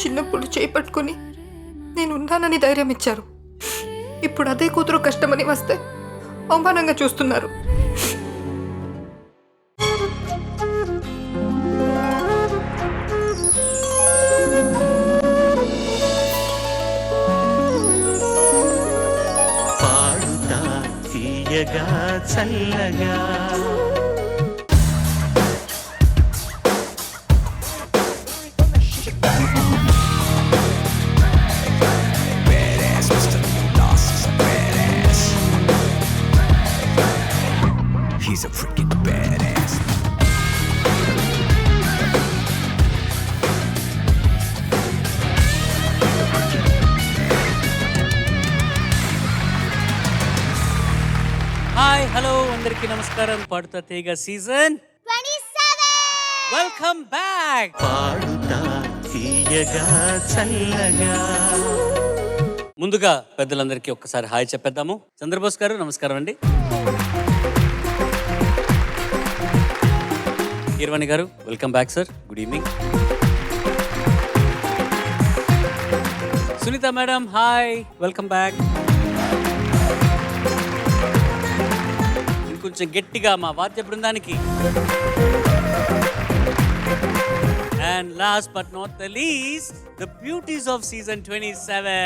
చిన్నప్పుడు చేయి పట్టుకొని నేను ఉన్నానని ధైర్యం ఇచ్చారు. ఇప్పుడు అదే కూతురు కష్టమని వస్తే అవమానంగా చూస్తున్నారు. పాడుతా తీయగా చల్లగా He's a freaking badass. Hi hello అందరికీ నమస్కారం. పాడుతా తీగ సీజన్ 27. Welcome back. పాడుతా తీయగా చల్లగా. ముందుగా పెద్దలందరికీ ఒక్కసారి హాయ్ చెప్పేద్దాము. చంద్రబోస్ గారు నమస్కారం అండి. కీరవాణి గారు welcome back sir. Good evening. Sunitha madam hi welcome back. ఇంకొంచెం గట్టిగా మా వాద్య బృందానికి. And last but not the least, the beauties of season 27.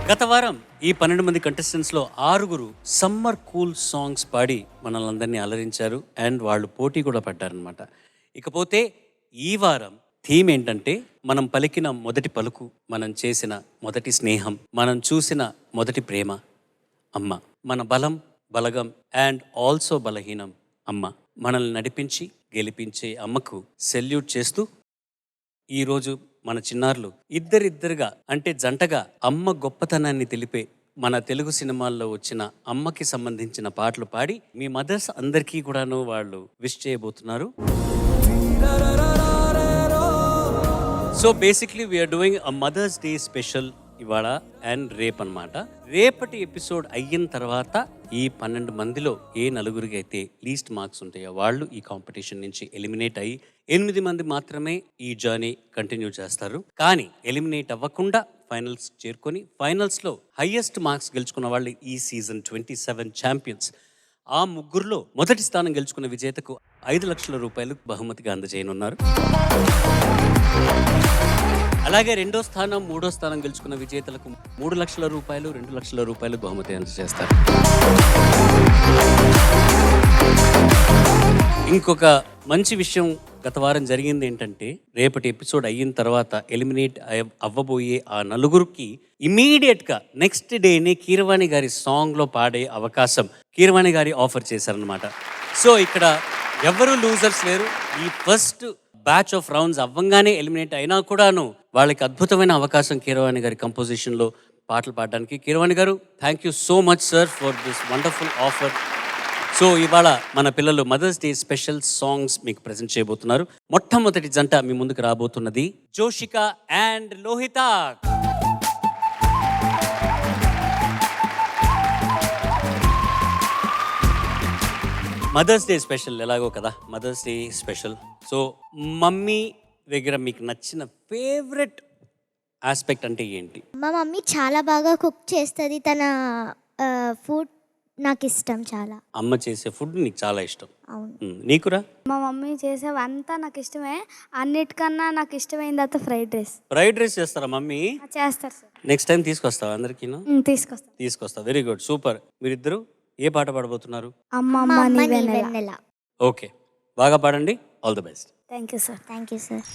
గత వారం ఈ 12 మంది కంటెస్టెంట్స్ లో 6 సమ్మర్ కూల్ సాంగ్స్ పాడి మనల్ని అందరినీ అలరించారు అండ్ వాళ్ళు పోటీ కూడా పడ్డారనమాట. ఇకపోతే ఈ వారం థీమ్ ఏంటంటే మనం పలికిన మొదటి పలుకు, మనం చేసిన మొదటి స్నేహం, మనం చూసిన మొదటి ప్రేమ అమ్మ. మన బలం బలగం అండ్ ఆల్సో బలహీనం అమ్మ. మనల్ని నడిపించి గెలిపించే అమ్మకు సెల్యూట్ చేస్తూ ఈరోజు మన చిన్నారులు ఇద్దరిద్దరుగా అంటే జంటగా అమ్మ గొప్పతనాన్ని తెలిపే మన తెలుగు సినిమాల్లో వచ్చిన అమ్మకి సంబంధించిన పాటలు పాడి మీ మదర్స్ అందరికీ కూడాను వాళ్ళు విష్ చేయబోతున్నారు. So basically we are doing a mother's day special ఇవాళ అండ్ రేపు అనమాట. రేపటి ఎపిసోడ్ అయిన తర్వాత ఈ 12 మందిలో ఏ నలుగురికి అయితే లీస్ట్ మార్క్స్ ఉంటాయో వాళ్ళు ఈ కాంపిటీషన్ నుంచి ఎలిమినేట్ అయ్యి 8 మంది మాత్రమే ఈ జర్నీ కంటిన్యూ చేస్తారు. కానీ ఎలిమినేట్ అవ్వకుండా ఫైనల్స్ చేరుకొని ఫైనల్స్లో హైయెస్ట్ మార్క్స్ గెలుచుకున్న వాళ్ళు ఈ సీజన్ 27 ఛాంపియన్స్. ఆ ముగ్గురులో మొదటి స్థానం గెలుచుకున్న విజేతకు 5 లక్షల రూపాయలు బహుమతిగా అందజేయనున్నారు. అలాగే 2వ స్థానం 3వ స్థానం గెలుచుకున్న విజేతలకు 3 లక్షల రూపాయలు 2 లక్షల రూపాయలు బహుమతి అందజేస్తారు. ఇంకొక మంచి విషయం గత వారం జరిగింది ఏంటంటే రేపటి ఎపిసోడ్ అయిన తర్వాత ఎలిమినేట్ అవ్వబోయే ఆ నలుగురికి ఇమీడియట్గా నెక్స్ట్ డేనే కీరవాణి గారి సాంగ్లో పాడే అవకాశం కీరవాణి గారి ఆఫర్ చేశారనమాట. సో ఇక్కడ ఎవరు లూజర్స్ లేరు. ఈ ఫస్ట్ బ్యాచ్ ఆఫ్ రౌండ్స్ అవ్వంగానే ఎలిమినేట్ అయినా కూడాను వాళ్ళకి అద్భుతమైన అవకాశం కీరవాణి గారి కంపోజిషన్లో పాటలు పాడడానికి. Keeravani garu thank you so much sir for this wonderful offer. So ఇవాళ మన పిల్లలు మదర్స్ డే స్పెషల్ సాంగ్స్ మీకు ప్రజెంట్ చేయబోతున్నారు. మొట్టమొదటి జంట మీ ముందుకు రాబోతున్నది Joshika and Lohitha. Mothers day special ఎలాగో కదా, mothers day special. So mummy దగ్గర మీకు నచ్చిన ఫేవరెట్ ఆస్పెక్ట్ అంటే ఏంటి? మా మమ్మీ చాలా బాగా కుక్ చేస్తుంది. తన ఫుడ్ నాకు ఇష్టం చాలా. అమ్మ చేసే ఫుడ్ నీకు చాలా ఇష్టం. అవును. నీకురా? మా మమ్మీ చేసేవంతా నాకు ఇష్టమే. అన్నిటికన్నా నాకు ఇష్టమైంది అయితే ఫ్రైడ్ రైస్. ఫ్రైడ్ రైస్ చేస్తారా మమ్మీ? చేస్తారు సార్. నెక్స్ట్ టైం తీసుకొస్తావా అందరికీ? తీసుకొస్తా. Very good, super. మీరిద్దరు ఏ పాట పాడబోతున్నారు? అమ్మ వెన్నెల. ఓకే, బాగా పాడండి. All the best. Thank you sir. Thank you sir.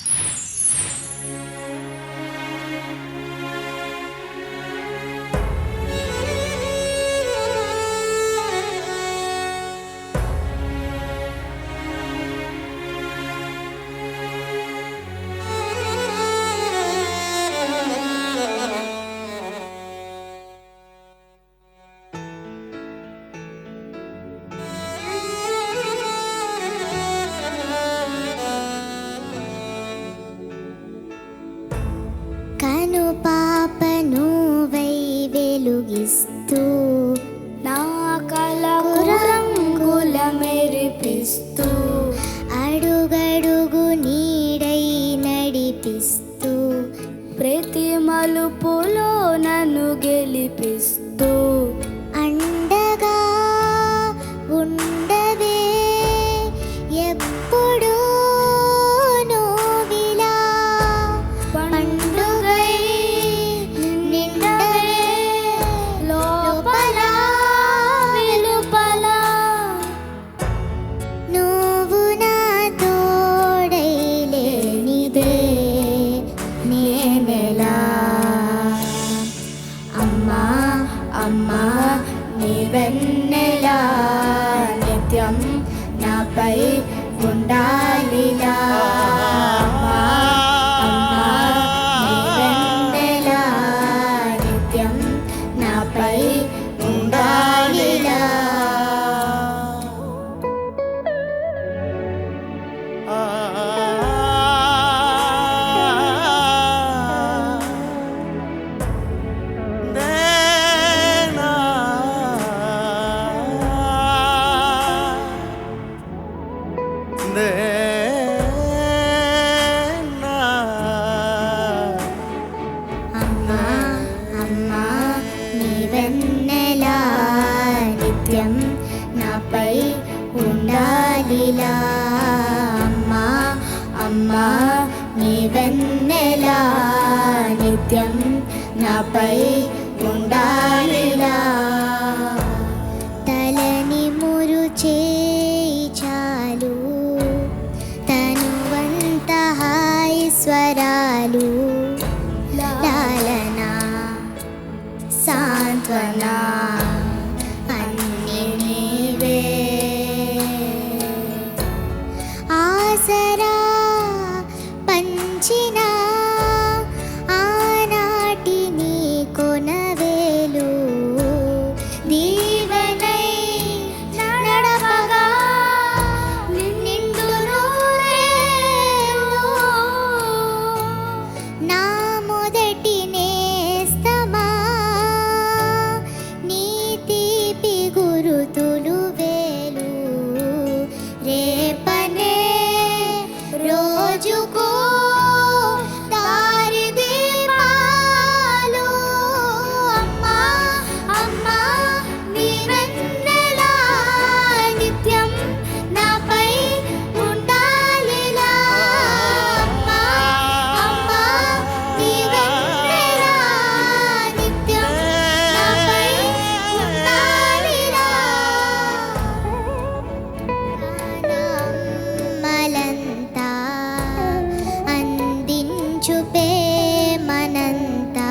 నిత్యం నాపై ఉండాలిలా అమ్మా, అమ్మా, నీ వెన్నెల నిత్యం నాపై ఉండాలిలా. అమ్మా, అమ్మా, నీ వెన్నెల నిత్యం నాపై ఉండాలిలా అమ్మా, అమ్మా, నీ వెన్నెల నిత్యం నాపై ఉండాలిలా. తలని మురుచే చాలు తనువంత హాయి స్వరాలు లాలన సాంత్వన అన్ని నీవే ఆసరా పంచిన ఆనాటి నీ కొనవేలు దీవెనై నడపగా నిండు నూరేళ్ళు నా మొదటి నేస్తమా నీ తీపి గురుతులు వేలు రేపనే రోజుకు దారి దీపాలు అమ్మా, అమ్మా, నీ వెన్నెల నిత్యం నాపై ఉండాలిలా అమ్మా, అమ్మా, నీ వెన్నెల నిత్యం నాపై ఉండాలిలా. మలంతా అందించు ప్రేమనంతా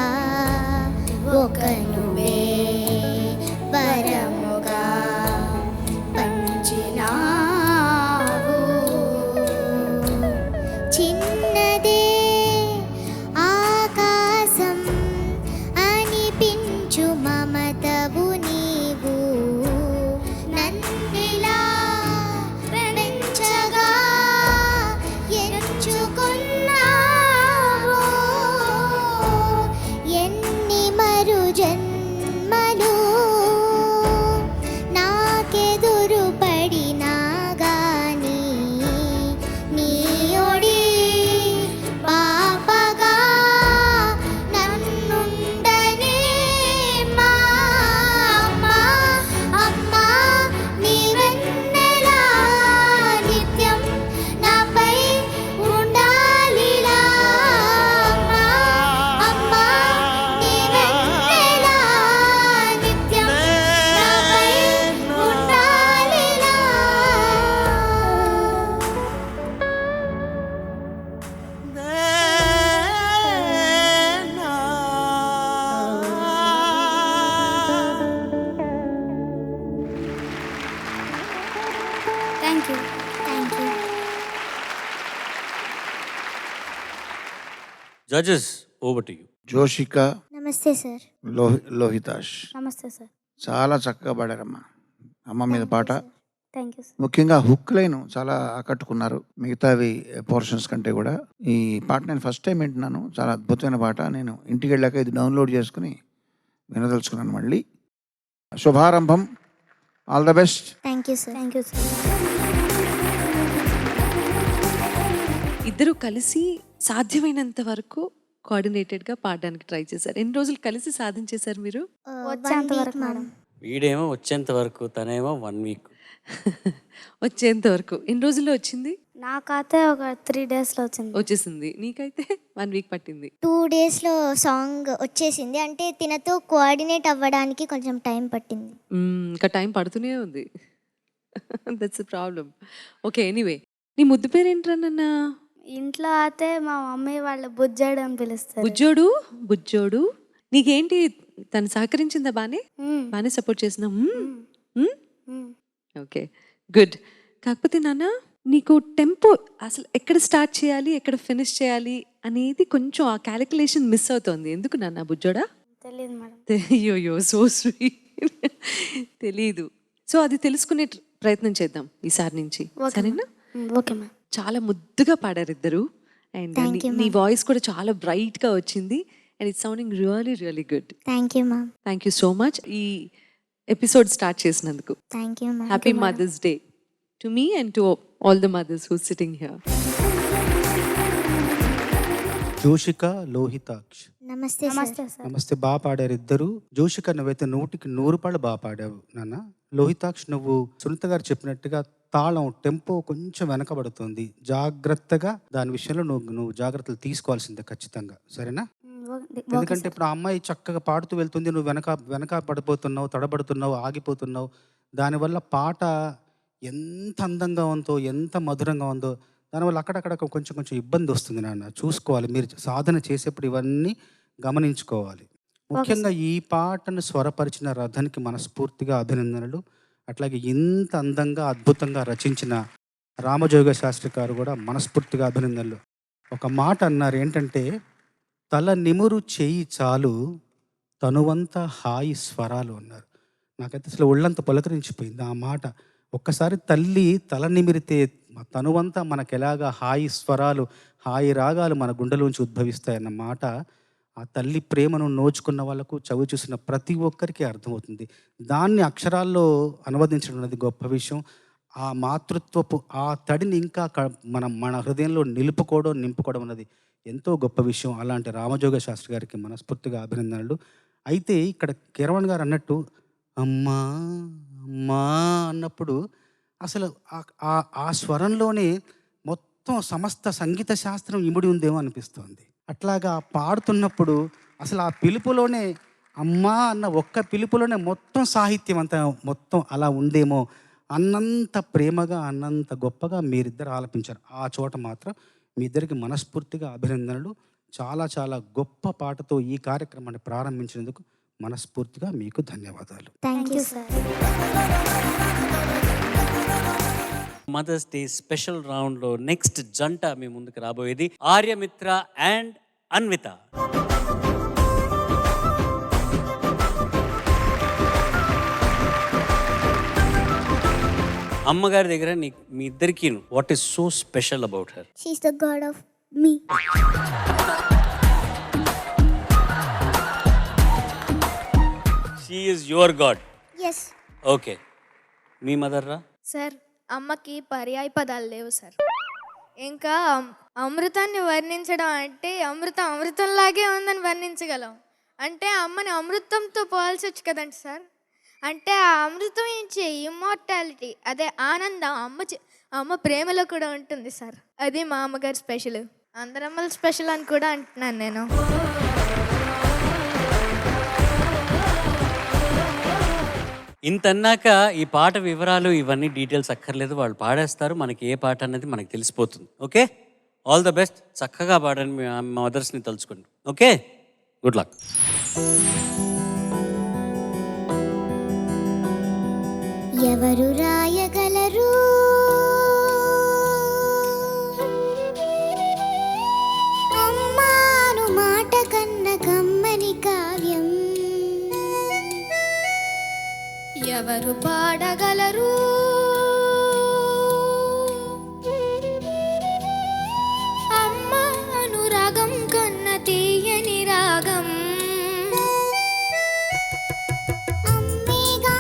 ఒక నువ్వే వరముగా పంచినావు చిన్నదే ఆకాశం అనిపించు మమతవు నీవు నన్నిలా పెంచగా ఎంచుకున్నావు ఎన్ని మరు జన్మలు నాకెదురు పడినా గాని నీ ఒడి పాపగా నన్నుండని మా అమ్మా, అమ్మా, నీ వెన్నెల నిత్యం నాపై ఉండాలిలా అమ్మా, అమ్మా, నీ వెన్నెల నిత్యం నాపై ఉండాలిలా. Thank you. Thank you. Judges over to you. Joshika, నమస్తే సార్. లోహితాష్ నమస్తే సార్. చాలా చక్కగా పాడారమ్మా. అమ్మ మీద పాట థ్యాంక్ యూ సార్. ముఖ్యంగా హుక్ లైన్ చాలా ఆకట్టుకున్నారు మిగతావి పోర్షన్స్ కంటే కూడా. ఈ పాట నేను ఫస్ట్ టైం వింటున్నాను, చాలా అద్భుతమైన పాట. నేను ఇంటికి వెళ్ళాక ఇది డౌన్లోడ్ చేసుకుని వినదలుచుకున్నాను మళ్ళీ. శుభారంభం, all the best. Thank you sir. Thank you sir. ఇద్దరు కలిసి సాధ్యమైనంత వరకు కోఆర్డినేటెడ్గా పాడడానికి ట్రై చేశారు. ఎన్ని రోజులు కలిసి సాధించేశారు మీరు? వచ్చేంత వరకు మేడం. వీడేమో వచ్చేంత వరకు, తనేమో 1 వీక్. వచ్చేంత వరకు ఎన్ని రోజుల్లో వచ్చింది? నాకైతే ఒక 3 డేస్లో వచ్చింది. వచ్చేసింది. నీకైతే 1 వీక్ పట్టింది. 2 డేస్లో సాంగ్ వచ్చేసింది. అంటే తినతో కోఆర్డినేట్ అవ్వడానికి కొంచెం టైం పట్టింది. ఇంకా టైం పడుతూనే ఉంది. That's problem. ఓకే, ఎనీవే, నీ ముద్దు పేరు ఏంట్రా నాన్న? ఇంట్లో అయితే మా మమ్మీ వాళ్ళు బుజ్జాడు అని పిలుస్తారు. బుజ్జోడు. బుజ్జోడు. నీకేంటి, తను సహకరించిందా? బానే సపోర్ట్ చేసినా? Okay, good. కాకపోతే నాన్న నీకు టెంపో అసలు ఎక్కడ స్టార్ట్ చేయాలి ఎక్కడ ఫినిష్ చేయాలి అనేది కొంచెం ఆ క్యాలిక్యులేషన్ మిస్ అవుతుంది. ఎందుకు నాన్న బుజ్జోడా? తెలియదు మేడం. అయ్యో సో స్వీట్. తెలీదు. సో అది తెలుసుకునే ప్రయత్నం చేద్దాం ఈసారి నుంచి, సరేనా? Okay ma'am. చాలా ముద్దుగా పాడారు ఇద్దరు. అండ్ Thank you, నీ వాయిస్ కూడా చాలా బ్రైట్గా వచ్చింది. And it's sounding really really good. Thank you ma'am. Thank you so much ఈ ఎపిసోడ్ స్టార్ట్ చేసినందుకు. Thank you ma'am. Happy mothers day to మీ and to all the mothers who sitting here. Joshika, Lohitaksh, నమస్తే sir. నమస్తే sir. నమస్తే. బాగా పాడారు ఇద్దరు. జోషిక నువ్వైతే 100కి 100 రూపాయలు బాగా పాడావు నాన్న. లోహితాక్ష్ నువ్వు సునీత గారు చెప్పినట్టుగా తాళం టెంపో కొంచెం వెనకబడుతుంది. జాగ్రత్తగా దాని విషయంలో నువ్వు జాగ్రత్తలు తీసుకోవాల్సిందే ఖచ్చితంగా, సరేనా? ఎందుకంటే ఇప్పుడు ఆ అమ్మాయి చక్కగా పాడుతూ వెళ్తుంది, నువ్వు వెనక పడిపోతున్నావు, తడబడుతున్నావు, ఆగిపోతున్నావు. దానివల్ల పాట ఎంత అందంగా ఉందో, ఎంత మధురంగా ఉందో, దానివల్ల అక్కడక్కడ కొంచెం ఇబ్బంది వస్తుంది నాన్న. చూసుకోవాలి, మీరు సాధన చేసేప్పుడు ఇవన్నీ గమనించుకోవాలి. ముఖ్యంగా ఈ పాటను స్వరపరిచిన రథన్కి మనస్ఫూర్తిగా అభినందనలు. అట్లాగే ఇంత అందంగా అద్భుతంగా రచించిన రామజోగ శాస్త్రి గారు కూడా మనస్ఫూర్తిగా అభినందనలు. ఒక మాట అన్నారు ఏంటంటే, తల నిమురు చేయి చాలు తనువంతా హాయి స్వరాలు అన్నారు. నాకైతే అసలు ఒళ్ళంతా పులకరించిపోయింది ఆ మాట. ఒక్కసారి తల్లి తల నిమిరితే తనువంతా మనకెలాగా హాయి స్వరాలు, హాయి రాగాలు మన గుండెలోంచి ఉద్భవిస్తాయన్న మాట ఆ తల్లి ప్రేమను నోచుకున్న వాళ్ళకు, చవి చూసిన ప్రతి ఒక్కరికి అర్థమవుతుంది. దాన్ని అక్షరాల్లో అనువదించడం అనేది గొప్ప విషయం. ఆ మాతృత్వపు ఆ తడిని ఇంకా మన హృదయంలో నింపుకోవడం అన్నది ఎంతో గొప్ప విషయం. అలాంటి రామజోగ శాస్త్రి గారికి మనస్ఫూర్తిగా అభినందనలు. అయితే ఇక్కడ కిరవణ్ గారు అన్నట్టు అమ్మా అమ్మా అన్నప్పుడు అసలు ఆ స్వరంలోనే మొత్తం సమస్త సంగీత శాస్త్రం ఇమిడి ఉందేమో అనిపిస్తుంది. అట్లాగా పాడుతున్నప్పుడు అసలు ఆ పిలుపులోనే అమ్మా అన్న ఒక్క పిలుపులోనే మొత్తం సాహిత్యం అంతా మొత్తం అలా ఉందేమో అన్నంత ప్రేమగా, అన్నంత గొప్పగా మీరిద్దరు ఆలపించారు. ఆ చోట మాత్రం మీ ఇద్దరికి మనస్ఫూర్తిగా అభినందనలు. చాలా చాలా గొప్ప పాటతో ఈ కార్యక్రమాన్ని ప్రారంభించినందుకు మనస్ఫూర్తిగా మీకు ధన్యవాదాలు. Thank you sir. Mother's day special రౌండ్లో నెక్స్ట్ జంట మీ ముందుకు రాబోయేది ఆర్యమిత్ర అండ్ అన్విత. అమ్మగారి దగ్గర మీ ఇద్దరికి what is so special about her? She is the god of me. She is your god. Yes. Okay, మీ మదర్ రా? సార్, అమ్మకి పర్యాయ పదాలు లేవు సార్. ఇంకా అమృతాన్ని వర్ణించడం అంటే అమృతంలాగే ఉందని వర్ణించగలం. అంటే అమ్మని అమృతంతో పోల్చొచ్చు కదండి సార్. అంటే ఆ అమృతం ఇచ్చే ఇమ్మోర్టాలిటీ, అదే ఆనందం అమ్మ ప్రేమలో కూడా ఉంటుంది సార్. అది మా అమ్మగారు స్పెషల్. అందరమ్మల స్పెషల్ అని కూడా అంటున్నాను నేను. ఇంతన్నాక ఈ పాట వివరాలు ఇవన్నీ డీటెయిల్స్ అక్కర్లేదు, వాళ్ళు పాడేస్తారు. మనకి ఏ పాట అనేది మనకి తెలిసిపోతుంది. Okay, all the best. చక్కగా పాడండి, మీ మదర్స్ని తలుచుకోండి. Okay, good luck. ఎవరు రాయగలరు అమ్మాను మాట కన్న కమ్మని కావ్యం? ఎవరు పాడగలరు అమ్మ అనురాగం కన్న తీయని రాగం? అమ్మేగా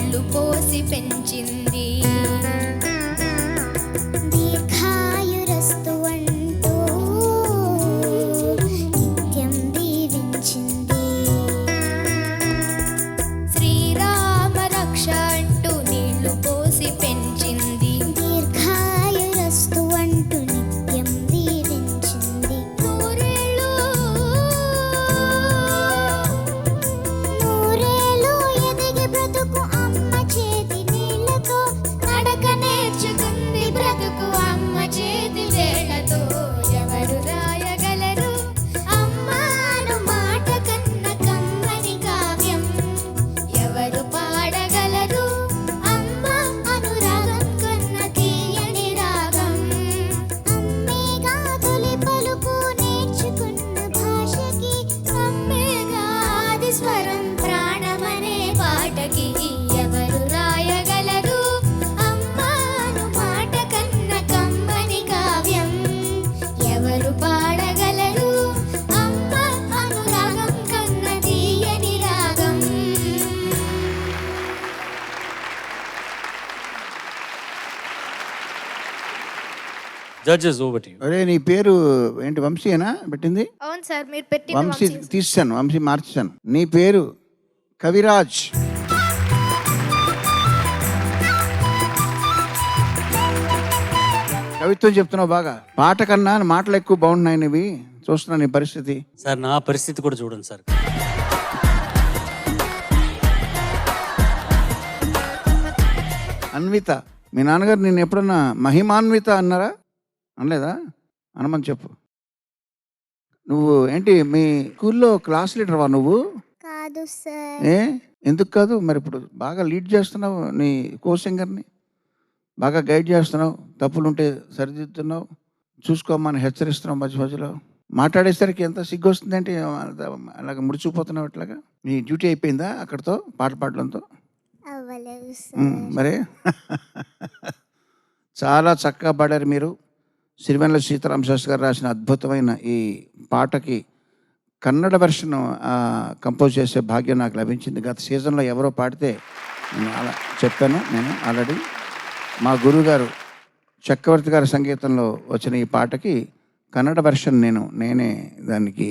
నీళ్లు పోసి పెంచింది. దీర్ఘాయురస్తు అంటూ నిత్యం దీవించింది. శ్రీరామ రక్ష అంటూ నీళ్లు పోసి పెంచింది. దీర్ఘాయురస్తు అంటూ నిత్యం దీవించింది. నూరేళ్ళు నూరేళ్ళు ఎదిగి బ్రతుకు అమ్మ చేతి నీళ్ళతో, నడక నేర్చుకుంది బ్రతుకు అమ్మ చేతి వేళ్లతో. ఎవరు రాయగలరు అమ్మాను మాట కన్న కమ్మని కావ్యం? ఎవరు పాడగలరు అమ్మ అనురాగం కన్న తీయని రాగం? అమ్మేగా తొలి పలుకు నేర్చుకున్న భాషకి, అమ్మేగా ఆది స్వరం ప్రాణమనే పాటకి. ఎవరు రాయగలరు అమ్మాను మాట కన్న కమ్మని కావ్యం? ఎవరు పాడగలరు అమ్మ అనురాగం కన్న తీయని రాగం? Judges over to you. అరే నీ పేరు ఏంటి, వంశీయేనా పెట్టింది? అవును సార్, మీరు పెట్టిన వంశీ తీసాను, వంశీ మార్చాను. నీ పేరు కవిరాజ్. కవిత్వం చెప్తున్నావు బాగా. పాట కన్నా మాటలు ఎక్కువ బాగున్నాయి నీవి. చూస్తున్నా నీ పరిస్థితి. సార్ నా పరిస్థితి కూడా చూడండి సార్. అన్విత, మీ నాన్నగారు నేను ఎప్పుడన్నా మహిమాన్విత అన్నారా? అనలేదా? అనమని చెప్పు. నువ్వు ఏంటి మీ స్కూల్లో క్లాస్ లీడర్వా నువ్వు? కాదు సార్. ఏ ఎందుకు కాదు? మరి ఇప్పుడు బాగా లీడ్ చేస్తున్నావు నీ కో సింగర్ని, బాగా గైడ్ చేస్తున్నావు, తప్పులుంటే సరిదిద్దుతున్నావు, చూసుకోమని హెచ్చరిస్తున్నావు. మధ్య మధ్యలో మాట్లాడేసరికి ఎంత సిగ్గు వస్తుందంటే అలాగ ముడిచిపోతున్నావు. ఇట్లాగా నీ డ్యూటీ అయిపోయిందా అక్కడితో, పాట పాడడంతో? అవ్వలేదు సార్. మరే చాలా చక్కగా పాడారు మీరు. సిరివెన్నెల సీతారామ శాస్త్రి గారు రాసిన అద్భుతమైన ఈ పాటకి కన్నడ వెర్షన్ కంపోజ్ చేసే భాగ్యం నాకు లభించింది. గత సీజన్లో ఎవరో పాడితే నేను అలా చెప్పాను. నేను ఆల్రెడీ మా గురువుగారు చక్రవర్తి గారి సంగీతంలో వచ్చిన ఈ పాటకి కన్నడ వెర్షన్ నేనే దానికి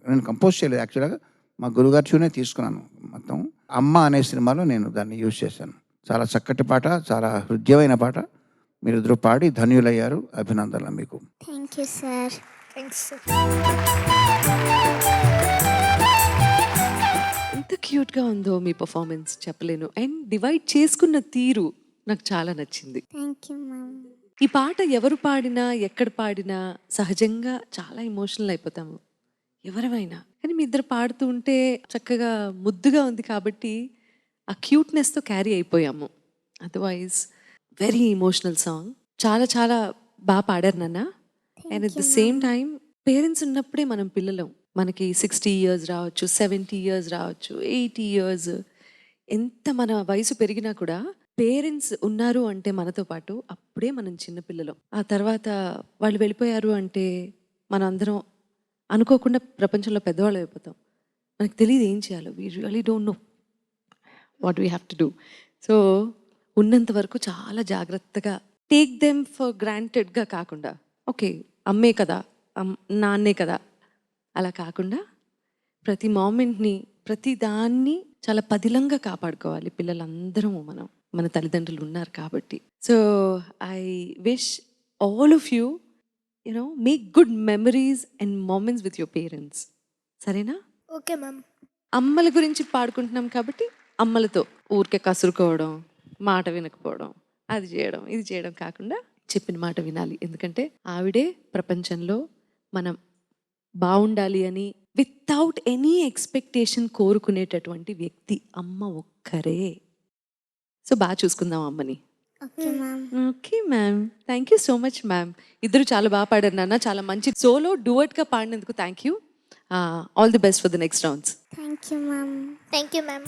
నేను కంపోజ్ చేయలేదు. యాక్చువల్గా మా గురువుగారి ట్యూనే తీసుకున్నాను. మొత్తం అమ్మ అనే సినిమాలో నేను దాన్ని యూజ్ చేశాను. చాలా చక్కటి పాట, చాలా హృదయమైన పాట. మీరు ఇద్దరు పాడి ధన్యులయ్యారు. అభినందనలు మీకు. Thank you sir. Thanks sir. ఎంత క్యూట్గా ఉందో మీ పర్ఫార్మెన్స్ చెప్పలేను. అండ్ డివైడ్ చేసుకున్న తీరు నాకు చాలా నచ్చింది. Thank you ma'am. ఈ పాట ఎవరు పాడినా ఎక్కడ పాడినా సహజంగా చాలా ఎమోషనల్ అయిపోతాము ఎవరైనా. కానీ మీ ఇద్దరు పాడుతూ ఉంటే చక్కగా ముద్దుగా ఉంది కాబట్టి ఆ క్యూట్నెస్తో క్యారీ అయిపోయాము. Otherwise very emotional song. చాలా చాలా బాగా పాడారు నాన్న. And at the same time parents ఉన్నప్పుడే మనం పిల్లలం. మనకి 60 years రావచ్చు, 70 years రావచ్చు, 80 years. ఎంత మన వయసు పెరిగినా కూడా పేరెంట్స్ ఉన్నారు అంటే మనతో పాటు అప్పుడే మనం చిన్నపిల్లలం. ఆ తర్వాత వాళ్ళు వెళ్ళిపోయారు అంటే మనం అందరం అనుకోకుండా ప్రపంచంలో పెద్దవాళ్ళు అయిపోతాం. మనకు తెలియదు ఏం చేయాలో. We really don't know what we have to do. So ఉన్నంత వరకు చాలా జాగ్రత్తగా టేక్ దెమ్ ఫర్ గ్రాంటెడ్గా కాకుండా, ఓకే అమ్మే కదా, నాన్నే కదా, అలా కాకుండా ప్రతి మూమెంట్ని, ప్రతి దాన్ని చాలా పదిలంగా కాపాడుకోవాలి. పిల్లలందరము మన తల్లిదండ్రులు ఉన్నారు కాబట్టి. So I wish all of you make good memories and moments with your parents. సరేనా? Okay ma'am. అమ్మల గురించి పాడుకుంటున్నాం కాబట్టి అమ్మలతో ఊరికే కసురుకోవడం, మాట వినకపోవడం, అది చేయడం ఇది చేయడం కాకుండా చెప్పిన మాట వినాలి. ఎందుకంటే ఆవిడే ప్రపంచంలో మనం బాగుండాలి అని వితౌట్ ఎనీ ఎక్స్పెక్టేషన్ కోరుకునేటటువంటి వ్యక్తి అమ్మ ఒక్కరే. సో బాగా చూసుకుందాం అమ్మని. Okay ma'am. Okay ma'am. Thank you so much ma'am. ఇద్దరు చాలా బాగా పాడారు నాన్న. చాలా మంచి సోలో డూయట్గా పాడినందుకు thank you. All the best for the next rounds. Thank you ma'am. Thank you ma'am.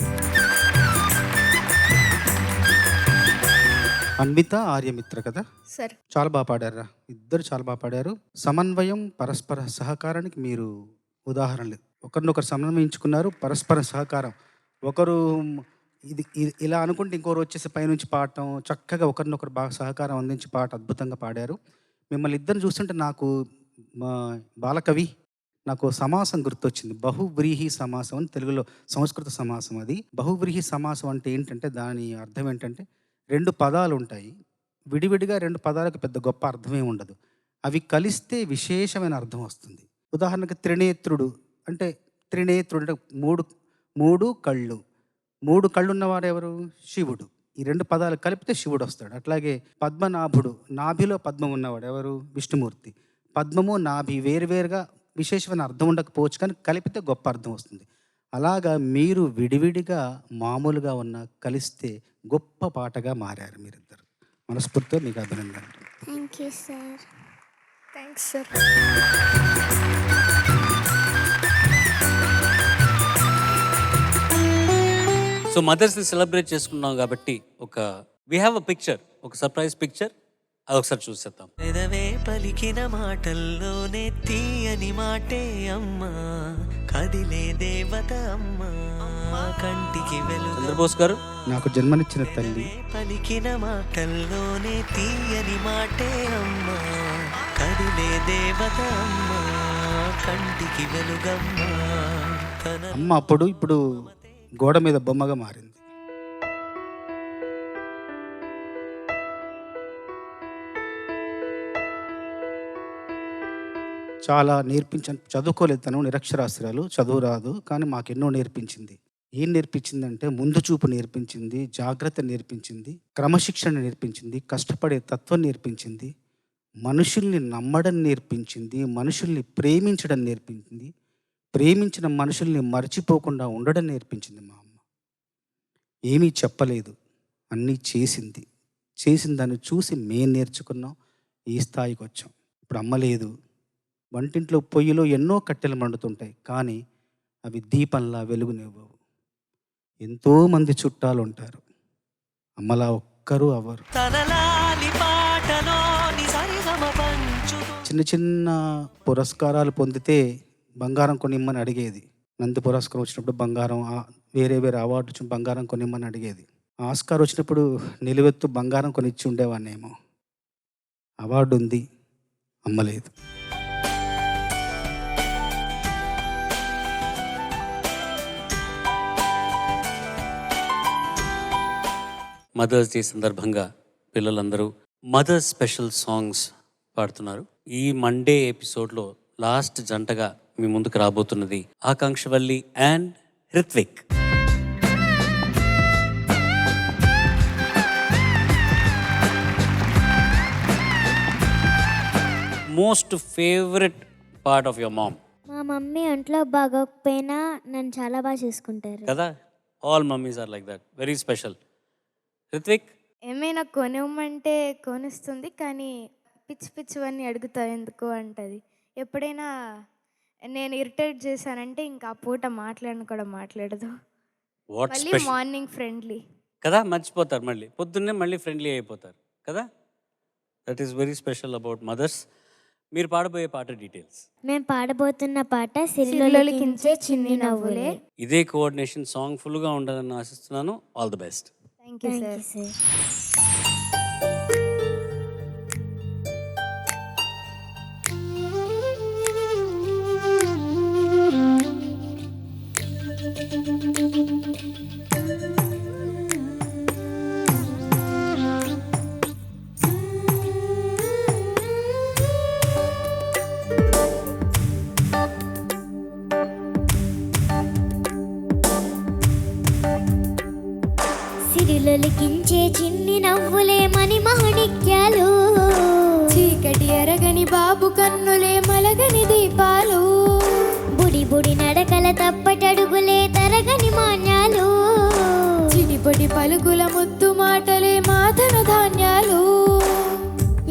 Anvitha, Aryamitra కదా, సార్ చాలా బాగా పాడారా. ఇద్దరు చాలా బాగా పాడారు. సమన్వయం, పరస్పర సహకారానికి మీరు ఉదాహరణలు. ఒకరినొకరు సమన్వయించుకున్నారు. పరస్పర సహకారం. ఒకరు ఇలా అనుకుంటే ఇంకో రోజు వచ్చేసి పైనుంచి పాడటం, చక్కగా ఒకరినొకరు బాగా సహకారం అందించి పాట అద్భుతంగా పాడారు. మిమ్మల్ని ఇద్దరిని చూస్తుంటే నాకు మా బాలకవి నాకు సమాసం గుర్తొచ్చింది. బహువ్రీహి సమాసం అని తెలుగులో సంస్కృత సమాసం అది. బహువ్రీహి సమాసం అంటే ఏంటంటే దాని అర్థం ఏంటంటే 2 పదాలు ఉంటాయి. విడివిడిగా 2 పదాలకు పెద్ద గొప్ప అర్థమే ఉండదు. అవి కలిస్తే విశేషమైన అర్థం వస్తుంది. ఉదాహరణకు త్రినేత్రుడు అంటే మూడు కళ్ళు. 3 కళ్ళు ఉన్నవాడు ఎవరు? శివుడు. ఈ 2 పదాలు కలిపితే శివుడు వస్తాడు. అట్లాగే పద్మనాభుడు, నాభిలో పద్మం ఉన్నవాడు ఎవరు? విష్ణుమూర్తి. పద్మము నాభి వేరువేరుగా విశేషమైన అర్థం ఉండకపోవచ్చు, కానీ కలిపితే గొప్ప అర్థం వస్తుంది. అలాగా మీరు విడివిడిగా మామూలుగా ఉన్న కలిస్తే గొప్ప పాటగా మారారు మీరిద్దరు. మనస్ఫూర్తిగా మీకు అభినందనలు. Thank you sir. Thanks sir. So మదర్స్ని సెలబ్రేట్ చేసుకున్నాం కాబట్టి వీ హ్యావ్ అ పిక్చర్, ఒక సర్ప్రైజ్ పిక్చర్, అది ఒకసారి చూసేద్దాం. పెదవే పలికిన మాటల్లోనే తీయని మాటే అమ్మా, కదిలే దేవత అమ్మా, కంటికి వెలుగు. చంద్రబోస్ గారు, నాకు జన్మనిచ్చిన తల్లి, పలికిన మాటల్లోనే తీయని మాటే అమ్మా, కదిలే దేవత అమ్మా, కంటికి వెలుగమ్మా. అమ్మ అప్పుడు ఇప్పుడు గోడ మీద బొమ్మగా మారింది. చాలా నేర్పించాను. చదువుకోలేదు, తను నిరక్షరాస్యురాలు, చదువు రాదు, కానీ మాకెన్నో నేర్పించింది. ఏం నేర్పించిందంటే ముందు చూపు నేర్పించింది, జాగ్రత్త నేర్పించింది, క్రమశిక్షణ నేర్పించింది, కష్టపడే తత్వం నేర్పించింది, మనుషుల్ని నమ్మడం నేర్పించింది, మనుషుల్ని ప్రేమించడం నేర్పించింది, ప్రేమించిన మనుషుల్ని మర్చిపోకుండా ఉండడం నేర్పించింది. మా అమ్మ ఏమీ చెప్పలేదు, అన్నీ చేసింది. చేసిన దాన్ని చూసి మేము నేర్చుకున్నాం, ఈ స్థాయికి వచ్చాం. ఇప్పుడు అమ్మ లేదు, వంటింట్లో పొయ్యిలో ఎన్నో కట్టెలు మండుతుంటాయి, కానీ అవి దీపంలా వెలుగునివ్వవు. ఎంతోమంది చుట్టాలు ఉంటారు, అమ్మలా ఒక్కరూ అవ్వరు. చిన్న చిన్న పురస్కారాలు పొందితే బంగారం కొనిమ్మని అడిగేది. నంది పురస్కారం వచ్చినప్పుడు బంగారం, వేరే అవార్డు వచ్చి బంగారం కొనిమ్మని అడిగేది. ఆస్కార్ వచ్చినప్పుడు నిలువెత్తు బంగారం కొనిచ్చి ఉండేవాన్నేమో. అవార్డు ఉంది, అమ్మలేదు. మదర్స్ డే సందర్భంగా పిల్లలందరూ మదర్స్ స్పెషల్ సాంగ్స్ పాడుతున్నారు. ఈ మండే ఎపిసోడ్లో లాస్ట్ జంటగా మీ ముందుకు రాబోతున్నది Akankshavalli and Ritvik. Most favourite part of your mom? మా మమ్మీ ఒంట్లో బాగోకపోయినా నన్ను చాలా బాగా చూసుకుంటారు కదా. All mummies are like that, very special. Ritvik? ఏమైనా కొనివ్వమంటే కొనిస్తుంది, కానీ పిచ్చివన్నీ అడుగుతావు ఎందుకు అంటది. ఎప్పుడైనా నేను ఇరిటేట్ చేశానంటే ఇంకా ఆ పూట కూడా మాట్లాడదు. మళ్ళీ మార్నింగ్ ఫ్రెండ్లీ కదా, మర్చిపోతారు, మళ్ళీ పొద్దున్నే మళ్ళీ ఫ్రెండ్లీ అయిపోతారు కదా. That is very special about mothers. మీరు పాడబోయే పాట డీటెయిల్స్? మేము పాడబోతున్న పాట సిరిలోలికించే చిన్ని నవ్వులే. ఇదే కోఆర్డినేషన్ సాంగ్ ఫుల్గా ఉండాలని ఆశిస్తున్నాను. All the best. Thank you sir. సిరిలోలికించే చిన్ని నవ్వులే మణి మాణిక్యాలు, చీకటి ఎరగని బాబు కన్నులే మలగని దీపాలు, బుడి బుడి నడకల తప్పటడుగులే తరగని మాన్యాలు, చిడిపొడి పలుకుల ముద్దు మాటలే మాతన ధాన్యాలు,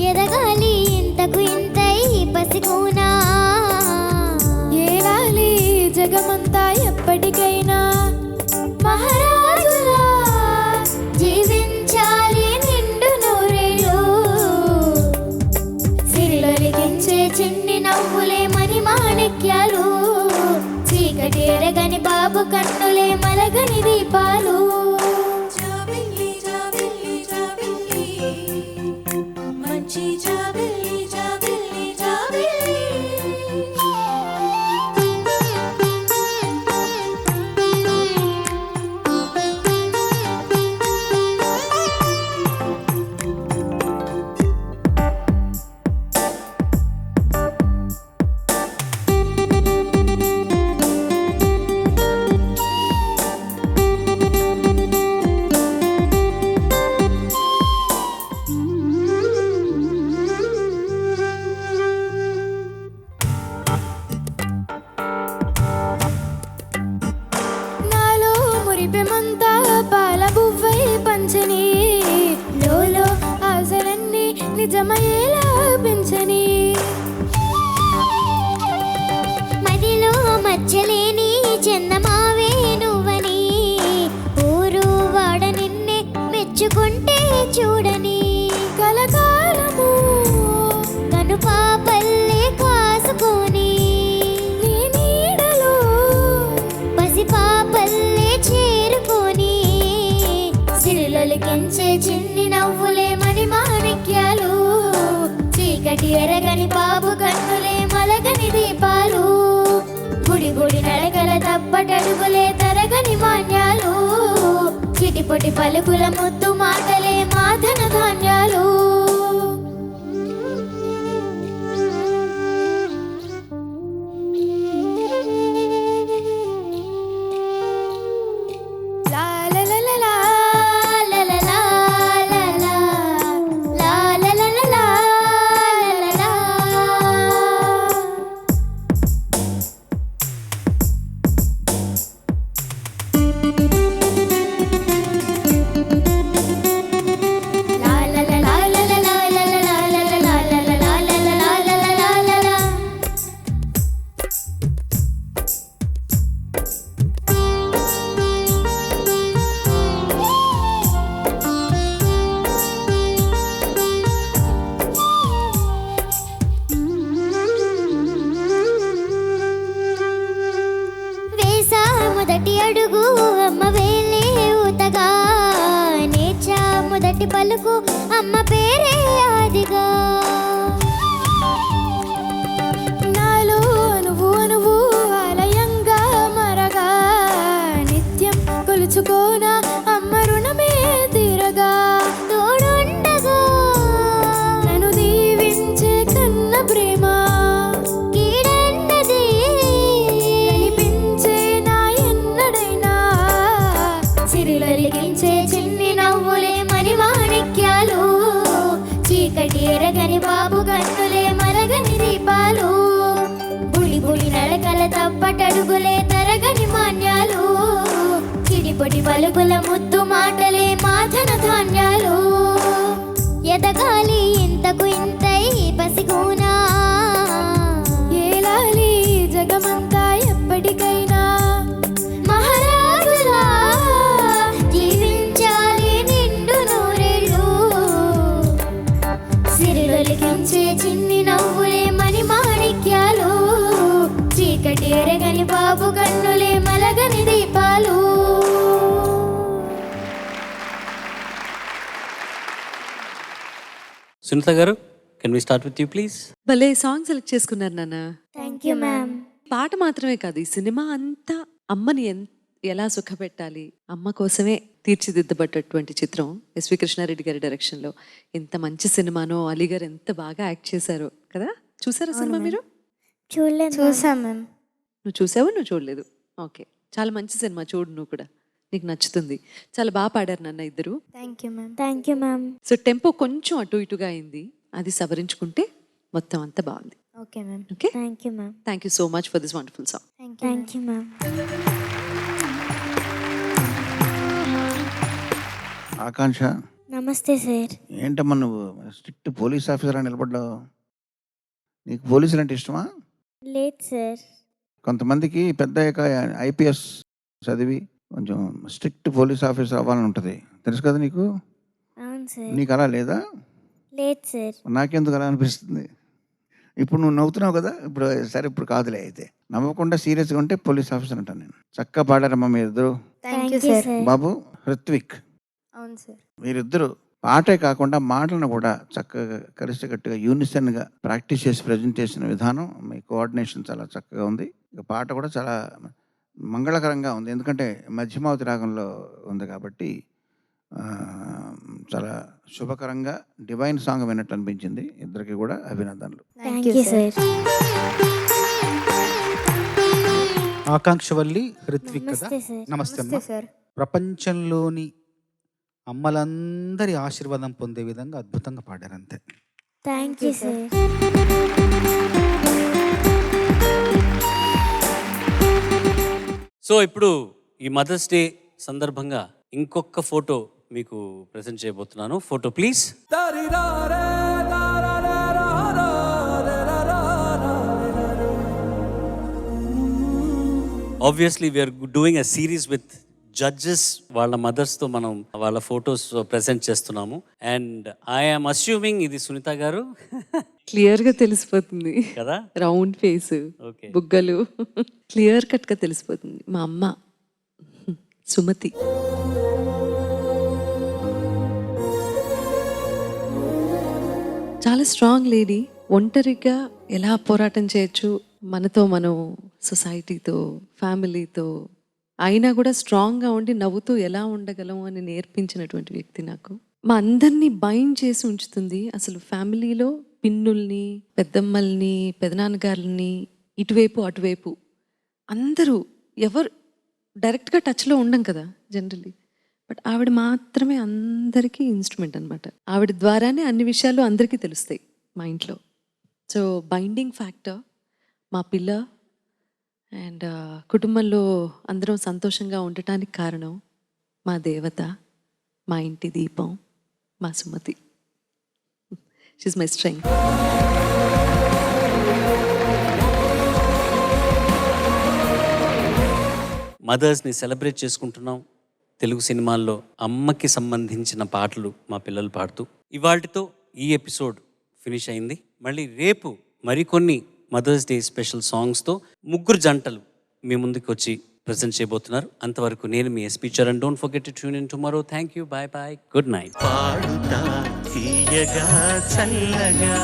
ఎదగాలి ఇంతకు ఇంత ఈ పసికూనా, ఏలాలి జగమంతా ఎప్పటికైనా, మహారాజులా జీవించాలి నిండు నూరేళ్ళు, సిరిలోలికించే చిన్ని నవ్వులే మణి మాణిక్యాలు, చీకటి ఎరగని బాబు కన్నులే మలగని దీపాలు. మెచ్చుకుంటే చూడని కలకాలము కను పాపల్లే కాసుకొని నీ నీడలో పసి పాపల్లే చేరుకొని సిరులొలికించే చిన్ని నవ్వులే మణి మాణిక్యాలు చీకటి ఎరగని బాబు కన్నులే మలగని దీపాలు గుడి గుడి నడకల తప్పటడుగులే తరగని మాన్యాలు చిటిపొటి పలుకుల ముద్దు మాటలే మాధన ధాన్యాలు లా లా లా లా లా, లా లా లా లా లా, లా లా లా లా లా, లా లా లా. La la la la la la la la la la la la la la la la la la la la. వేసా మొదటి అడుగు అమ్మ వేలే ఊతగా నేర్చా మొదటి పలుకు అమ్మ పేరే ఆదిగా నాలో నువ్వు నువ్వు ఆలయంగా మరగా నిత్యం కొలుచుకోనా అమ్మ రుణమే తీరగా తోడుండగా నన్ను దీవించే కన్న ప్రేమ కీడన్నది కనిపించే నా ఎన్నడైనా సిరిలొలికించే చిన్ని నవ్వులే మణి మాణిక్యాలు చీకటి ఎరగని బాబు కన్నులే మరగని దీపాలు బుడి బుడి నడకల తప్పటడుగులే తరగని మాన్యాలు చిడిపొడి పలుకుల ముద్దు మాటలే మాధన ధాన్యాలు ఎదగాలి ఇంతకు ఇంతై పసిగూనా ఏలాలి జగమంతా ఎప్పటికైనా మహారాజులా జీవించాలి నిండు నూరేళ్ళు సిరిలొలికించే చిన్ని నవ్వులే మణి మాణిక్యాలు చీకటి ఎరగని బాబు కన్నులే మలగని దీపాలు సునీత గారు, can we start with you please? భలే సాంగ్ సెలెక్ట్ చేసుకున్నారు నాన్న. Thank you ma'am. పాట మాత్రమే కాదు, ఈ సినిమా అంతా అమ్మని ఎలా సుఖపెట్టాలి, అమ్మ కోసమే తీర్చిదిద్దబడ్డటువంటి చిత్రం. ఎస్వి కృష్ణారెడ్డి గారి డైరెక్షన్లో ఎంత మంచి సినిమానో, అలీ గారు ఎంత బాగా యాక్ట్ చేశారో కదా. చూసారా సినిమా మీరు? చూడలేదు. చూసాం మ్యామ్. నువ్వు చూసావు, నువ్వు చూడలేదు. ఓకే, చాలా మంచి సినిమా, చూడు నువ్వు కూడా, నీకు నచ్చుతుంది. చాలా బాగా పాడారు నాన్న ఇద్దరు. Thank you ma'am. Thank you ma'am. So tempo కొంచెం అటు ఇటుగా అయింది, అది సవరించుకుంటే మొత్తం అంతా బాగుంది. Okay ma'am. Okay, thank you ma'am. Thank you so much for this wonderful song. Thank you ma'am. Akanksha, నమస్తే సార్. ఏంటమ్మా నువ్వు స్ట్రిక్ట్ పోలీస్ ఆఫీసర్ అని నిలబడ్డావు? నీకు పోలీసులు అంటే ఇష్టమా? లేదు సార్. కొంతమందికి పెద్ద ఐపీఎస్ చదివి కొంచెం స్ట్రిక్ట్ పోలీస్ ఆఫీసర్ అవ్వాలని ఉంటుంది, తెలుసు కదా నీకు? అవును సార్. నీకు అలా లేదా? లేదు సార్. నాకెందుకు అలా అనిపిస్తుంది? ఇప్పుడు నువ్వు నవ్వుతున్నావు కదా, ఇప్పుడు సరే ఇప్పుడు కాదులే, అయితే నవ్వకుండా సీరియస్గా ఉంటే పోలీస్ ఆఫీసర్ అంటాను నేను. చక్కగా పాడారమ్మా మీరిద్దరు. Thank you sir. బాబు, హృత్విక్, అవును సార్. మీరిద్దరు పాటే కాకుండా మాటలను కూడా చక్కగా కలిసికట్టుగా యూనిసన్గా ప్రాక్టీస్ చేసి ప్రజెంట్ చేసిన విధానం, మీ కోఆర్డినేషన్ చాలా చక్కగా ఉంది. ఇక పాట కూడా చాలా మంగళకరంగా ఉంది, ఎందుకంటే మధ్యమావతి రాగంలో ఉంది కాబట్టి చాలా శుభకరంగా డివైన్ సాంగ్ విన్నట్టు అనిపించింది. ఇద్దరికి కూడా అభినందనలు. Thank you sir. Akankshavalli, Hrithvik కదా. నమస్తే సార్. నమస్తే అమ్మా. నమస్తే సార్. ప్రపంచంలోని అమ్మలందరి ఆశీర్వాదం పొందే విధంగా అద్భుతంగా పాడారు, అంతే. Thank you sir. సో ఇప్పుడు ఈ మదర్స్ డే సందర్భంగా ఇంకొక ఫోటో మీకు ప్రెజెంట్ చేయబోతున్నాను. Photo please. Obviously, we are doing a series with judges వాళ్ళ మదర్స్తో మనం వాళ్ళ ఫొటోస్ ప్రెజెంట్ చేస్తున్నాము. అండ్ ఐఎమ్ అస్యూమింగ్ ఇది సునీత గారు క్లియర్గా తెలిసిపోతుంది కదా. Round face, okay. బుగ్గలు క్లియర్ కట్గా తెలిసిపోతుంది. మా అమ్మ సుమతి. చాలా స్ట్రాంగ్ లేడీ. ఒంటరిగా ఎలా పోరాటం చేయొచ్చు, మనతో మనం, సొసైటీతో, ఫ్యామిలీతో, అయినా కూడా స్ట్రాంగ్గా ఉండి నవ్వుతూ ఎలా ఉండగలం అని నేర్పించినటువంటి వ్యక్తి నాకు. మా అందరినీ బైండ్ చేసి ఉంచుతుంది. అసలు ఫ్యామిలీలో పిన్నుల్ని, పెద్దమ్మల్ని, పెదనాన్నగారుల్ని, ఇటువైపు అటువైపు అందరూ ఎవరు డైరెక్ట్గా టచ్లో ఉండం కదా జనరల్లీ. బట్ ఆవిడ మాత్రమే అందరికీ ఇన్స్ట్రుమెంట్ అనమాట. ఆవిడ ద్వారానే అన్ని విషయాలు అందరికీ తెలుస్తాయి మా ఇంట్లో. సో బైండింగ్ ఫ్యాక్టర్ మా పిల్ల. అండ్ కుటుంబంలో అందరం సంతోషంగా ఉండటానికి కారణం మా దేవత, మా ఇంటి దీపం, మా సుమతి. She's my strength. మదర్స్ని సెలబ్రేట్ చేసుకుంటున్నాం. తెలుగు సినిమాల్లో అమ్మకి సంబంధించిన పాటలు మా పిల్లలు పాడుతూ ఇవాళతో ఈ ఎపిసోడ్ ఫినిష్ అయింది. మళ్ళీ రేపు మరికొన్ని మదర్స్ డే స్పెషల్ సాంగ్స్తో ముగ్గురు జంటలు మీ ముందుకు వచ్చి ప్రజెంట్ చేయబోతున్నారు. అంతవరకు నేను మీ SP Charan. Don't forget to tune in tomorrow. Thank you. Bye bye. Good night. Paduta Theeyaga చల్లగా